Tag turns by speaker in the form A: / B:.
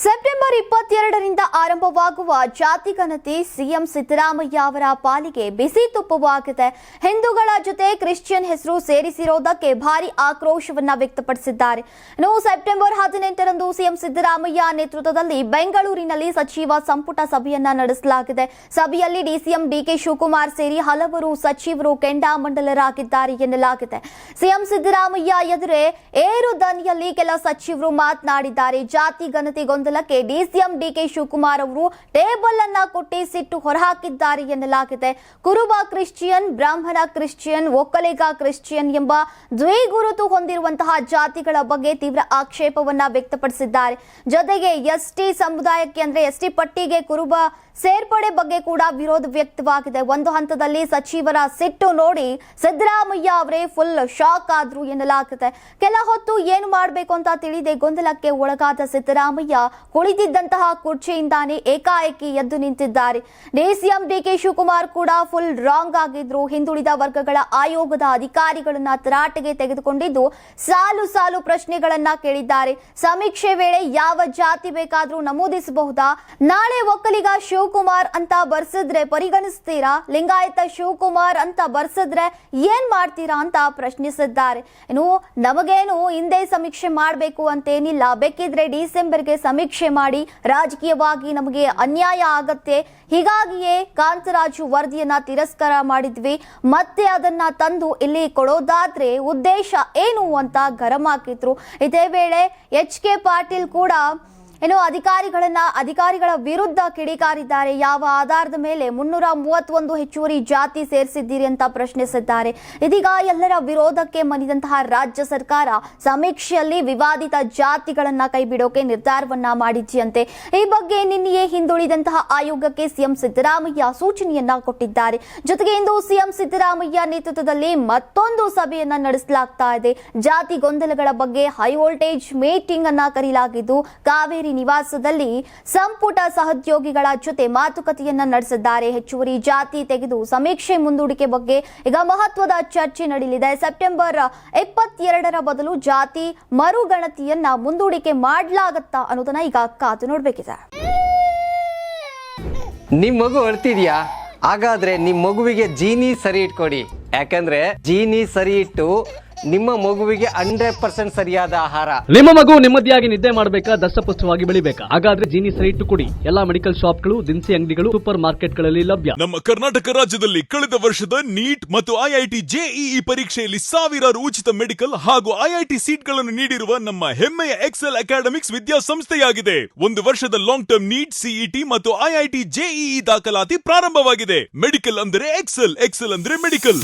A: September 22ರಿಂದ ಆರಂಭವಾಗುವ ಜಾತಿ ಗಣತಿ ಸಿಎಂ ಸಿದ್ದರಾಮಯ್ಯ ಅವರ ಪಾಲಿಗೆ ಬಿಸಿ ತುಪ್ಪವಾಗಿದೆ. ಹಿಂದೂಗಳ ಜೊತೆ ಕ್ರಿಶ್ಚಿಯನ್ ಹೆಸರು ಸೇರಿಸಿರೋದಕ್ಕೆ ಭಾರಿ ಆಕ್ರೋಶವನ್ನ ವ್ಯಕ್ತಪಡಿಸಿದ್ದಾರೆ. ಇನ್ನು ಸೆಪ್ಟೆಂಬರ್ 18ರಂದು ಸಿಎಂ ಸಿದ್ದರಾಮಯ್ಯ ನೇತೃತ್ವದಲ್ಲಿ ಬೆಂಗಳೂರಿನಲ್ಲಿ ಸಚಿವ ಸಂಪುಟ ಸಭೆಯನ್ನ ನಡೆಸಲಾಗಿದೆ. ಸಭೆಯಲ್ಲಿ ಡಿಸಿಎಂ ಡಿಕೆ ಶಿವಕುಮಾರ್ ಸೇರಿ ಹಲವರು ಸಚಿವರು ಕೆಂಡಾಮಂಡಲರಾಗಿದ್ದಾರೆ ಎನ್ನಲಾಗಿದೆ. ಸಿಎಂ ಸಿದ್ದರಾಮಯ್ಯ ಎದುರೇ ಏರು ದನಿಯಲ್ಲಿ ಕೆಲ ಸಚಿವರು ಮಾತನಾಡಿದ್ದಾರೆ. ಜಾತಿ ಗಣತಿ ಗೊಂದಲಕ್ಕೆ ಡಿಸಿಎಂ ಡಿಕೆ ಶಿವಕುಮಾರ್ ಅವರು ಟೇಬಲ್ ಅನ್ನ ಕೊಟ್ಟಿ ಸಿಟ್ಟು ಹೊರಹಾಕಿದ್ದಾರೆ ಎನ್ನಲಾಗಿದೆ. ಕುರುಬ ಕ್ರಿಶ್ಚಿಯನ್, ಬ್ರಾಹ್ಮಣ ಕ್ರಿಶ್ಚಿಯನ್, ಒಕ್ಕಲಿಗ ಕ್ರಿಶ್ಚಿಯನ್ ಎಂಬ ದ್ವಿಗುರುತು ಹೊಂದಿರುವಂತಹ ಜಾತಿಗಳ ಬಗ್ಗೆ ತೀವ್ರ ಆಕ್ಷೇಪವನ್ನ ವ್ಯಕ್ತಪಡಿಸಿದ್ದಾರೆ. ಜೊತೆಗೆ ಎಸ್ಟಿ ಸಮುದಾಯಕ್ಕೆ ಅಂದ್ರೆ ಎಸ್ಟಿ ಪಟ್ಟಿಗೆ ಕುರುಬ ಸೇರ್ಪಡೆ ಬಗ್ಗೆ ಕೂಡ ವಿರೋಧ ವ್ಯಕ್ತವಾಗಿದೆ. ಒಂದು ಹಂತದಲ್ಲಿ ಸಚಿವರ ಸಿಟ್ಟು ನೋಡಿ ಸಿದ್ದರಾಮಯ್ಯ ಅವರೇ ಫುಲ್ ಶಾಕ್ ಆದ್ರು ಎನ್ನಲಾಗಿದೆ. ಕೆಲ ಹೊತ್ತು ಏನು ಮಾಡಬೇಕು ಅಂತ ತಿಳಿದೇ ಗೊಂದಲಕ್ಕೆ ಒಳಗಾದ ಸಿದ್ದರಾಮಯ್ಯ ಕುಳಿತಿದ್ದಂತಹ ಕುರ್ಚಿಯಿಂದಾನೇ ಏಕಾಏಕಿ ಎದ್ದು ನಿಂತಿದ್ದಾರೆ. ಡಿಸಿಎಂ ಡಿಕೆ ಶಿವಕುಮಾರ್ ಕೂಡ ಫುಲ್ ರಾಂಗ್ ಆಗಿದ್ರು. ಹಿಂದುಳಿದ ವರ್ಗಗಳ ಆಯೋಗದ ಅಧಿಕಾರಿಗಳನ್ನ ತರಾಟೆಗೆ ತೆಗೆದುಕೊಂಡಿದ್ದು ಸಾಲು ಸಾಲು ಪ್ರಶ್ನೆಗಳನ್ನ ಕೇಳಿದ್ದಾರೆ. ಸಮೀಕ್ಷೆ ವೇಳೆ ಯಾವ ಜಾತಿ ಬೇಕಾದ್ರೂ ನಮೂದಿಸಬಹುದಾ? ನಾಳೆ ಒಕ್ಕಲಿಗ ಶಿವಕುಮಾರ್ ಅಂತ ಬರ್ಸಿದ್ರೆ ಪರಿಗಣಿಸ್ತೀರಾ? ಲಿಂಗಾಯತ ಶಿವಕುಮಾರ್ ಅಂತ ಬರ್ಸಿದ್ರೆ ಏನ್ ಮಾಡ್ತೀರಾ ಅಂತ ಪ್ರಶ್ನಿಸಿದ್ದಾರೆ. ಇನ್ನು ನಮಗೇನು ಹಿಂದೆ ಸಮೀಕ್ಷೆ ಮಾಡಬೇಕು ಅಂತೇನಿಲ್ಲ, ಬೇಕಿದ್ರೆ ಡಿಸೆಂಬರ್ಗೆ ಸಮೀಕ್ಷೆ ಮಾಡಿ, ರಾಜಕೀಯವಾಗಿ ನಮಗೆ ಅನ್ಯಾಯ ಆಗತ್ತೆ, ಹೀಗಾಗಿಯೇ ಕಾಂತರಾಜು ವರದಿಯನ್ನ ತಿರಸ್ಕಾರ ಮಾಡಿದ್ವಿ, ಮತ್ತೆ ಅದನ್ನ ತಂದು ಇಲ್ಲಿ ಕೊಡೋದಾದ್ರೆ ಉದ್ದೇಶ ಏನು ಅಂತ ಗರಂ ಹಾಕಿದ್ರು. ಇದೇ ವೇಳೆ ಎಚ್.ಕೆ. ಪಾಟೀಲ್ ಕೂಡ ಅಧಿಕಾರಿಗಳ ವಿರುದ್ಧ ಕಿಡಿಕಾರಿದ್ದಾರೆ. ಯಾವ ಆಧಾರದ ಮೇಲೆ 331 ಹೆಚ್ಚುವರಿ ಜಾತಿ ಸೇರಿಸಿದ್ದೀರಿ ಅಂತ ಪ್ರಶ್ನಿಸಿದ್ದಾರೆ. ಇದೀಗ ಎಲ್ಲರ ವಿರೋಧಕ್ಕೆ ಮಣಿದಂತಹ ರಾಜ್ಯ ಸರ್ಕಾರ ಸಮೀಕ್ಷೆಯಲ್ಲಿ ವಿವಾದಿತ ಜಾತಿಗಳನ್ನ ಕೈಬಿಡೋಕೆ ನಿರ್ಧಾರವನ್ನ ಮಾಡಿದೆಯಂತೆ. ಈ ಬಗ್ಗೆ ನಿನ್ನೆಯೇ ಹಿಂದುಳಿದಂತಹ ಆಯೋಗಕ್ಕೆ ಸಿಎಂ ಸಿದ್ದರಾಮಯ್ಯ ಸೂಚನೆಯನ್ನ ಕೊಟ್ಟಿದ್ದಾರೆ. ಜೊತೆಗೆ ಇಂದು ಸಿಎಂ ಸಿದ್ದರಾಮಯ್ಯ ನೇತೃತ್ವದಲ್ಲಿ ಮತ್ತೊಂದು ಸಭೆಯನ್ನ ನಡೆಸಲಾಗ್ತಾ ಇದೆ. ಜಾತಿ ಗೊಂದಲಗಳ ಬಗ್ಗೆ ಹೈ ವೋಲ್ಟೇಜ್ ಮೀಟಿಂಗ್ ಅನ್ನ ಕರೆಯಲಾಗಿದ್ದು ಕಾವೇರಿ ನಿವಾಸದಲ್ಲಿ ಸಂಪುಟ ಸಹೋದ್ಯೋಗಿಗಳ ಜೊತೆ ಮಾತುಕತೆಯನ್ನ ನಡೆಸಿದ್ದಾರೆ. ಹೆಚ್ಚುವರಿ ಜಾತಿ ತೆಗೆದು ಸಮೀಕ್ಷೆ ಮುಂದೂಡಿಕೆ ಬಗ್ಗೆ ಈಗ ಮಹತ್ವದ ಚರ್ಚೆ ನಡೆಯಲಿದೆ. ಸೆಪ್ಟೆಂಬರ್ 22ರ ಬದಲು ಜಾತಿ ಮರುಗಣತಿಯನ್ನ ಮುಂದೂಡಿಕೆ ಮಾಡಲಾಗತ್ತಾ ಅನ್ನೋದನ್ನ ಈಗ ಕಾದು ನೋಡ್ಬೇಕಿದೆ.
B: ನಿಮ್ ಮಗು ಅಳ್ತಿದ್ಯಾ? ಹಾಗಾದ್ರೆ ನಿಮ್ ಮಗುವಿಗೆ ಜೀನಿ ಸರಿ ಇಟ್ಕೊಡಿ. ಯಾಕಂದ್ರೆ ಜೀನಿ ಸರಿ ಇಟ್ಟು ನಿಮ್ಮ ಮಗುವಿಗೆ 100% ಸರಿಯಾದ ಆಹಾರ.
C: ನಿಮ್ಮ ಮಗು ನೆಮ್ಮದಿಯಾಗಿ ನಿದ್ದೆ ಮಾಡಬೇಕಾ, ದಷ್ಟಪುಷ್ಟವಾಗಿ ಬೆಳಿಬೇಕಾ? ಹಾಗಾದ್ರೆ ಜೀನಿ ಸರಿ ಇಟ್ಟು ಕೊಡಿ. ಎಲ್ಲಾ ಮೆಡಿಕಲ್ ಶಾಪ್ಗಳು, ದಿನಸಿ ಅಂಗಡಿಗಳು, ಸೂಪರ್ ಮಾರ್ಕೆಟ್ಗಳಲ್ಲಿ ಲಭ್ಯ.
D: ನಮ್ಮ ಕರ್ನಾಟಕ ರಾಜ್ಯದಲ್ಲಿ ಕಳೆದ ವರ್ಷದ ನೀಟ್ ಮತ್ತು ಐಐಟಿ ಜೆಇಇ ಪರೀಕ್ಷೆಯಲ್ಲಿ ಸಾವಿರಾರು ಉಚಿತ ಮೆಡಿಕಲ್ ಹಾಗೂ ಐಐಟಿ ಸೀಟ್ಗಳನ್ನು ನೀಡಿರುವ ನಮ್ಮ ಹೆಮ್ಮೆಯ ಎಕ್ಸೆಲ್ ಅಕಾಡೆಮಿಕ್ಸ್ ವಿದ್ಯಾಸಂಸ್ಥೆಯಾಗಿದೆ. ಒಂದು ವರ್ಷದ ಲಾಂಗ್ ಟರ್ಮ್ ನೀಟ್, ಸಿಇಟಿ ಮತ್ತು ಐಐಟಿ ಜೆಇಇ ದಾಖಲಾತಿ ಪ್ರಾರಂಭವಾಗಿದೆ. ಮೆಡಿಕಲ್ ಅಂದರೆ ಎಕ್ಸೆಲ್, ಎಕ್ಸೆಲ್ ಅಂದರೆ ಮೆಡಿಕಲ್.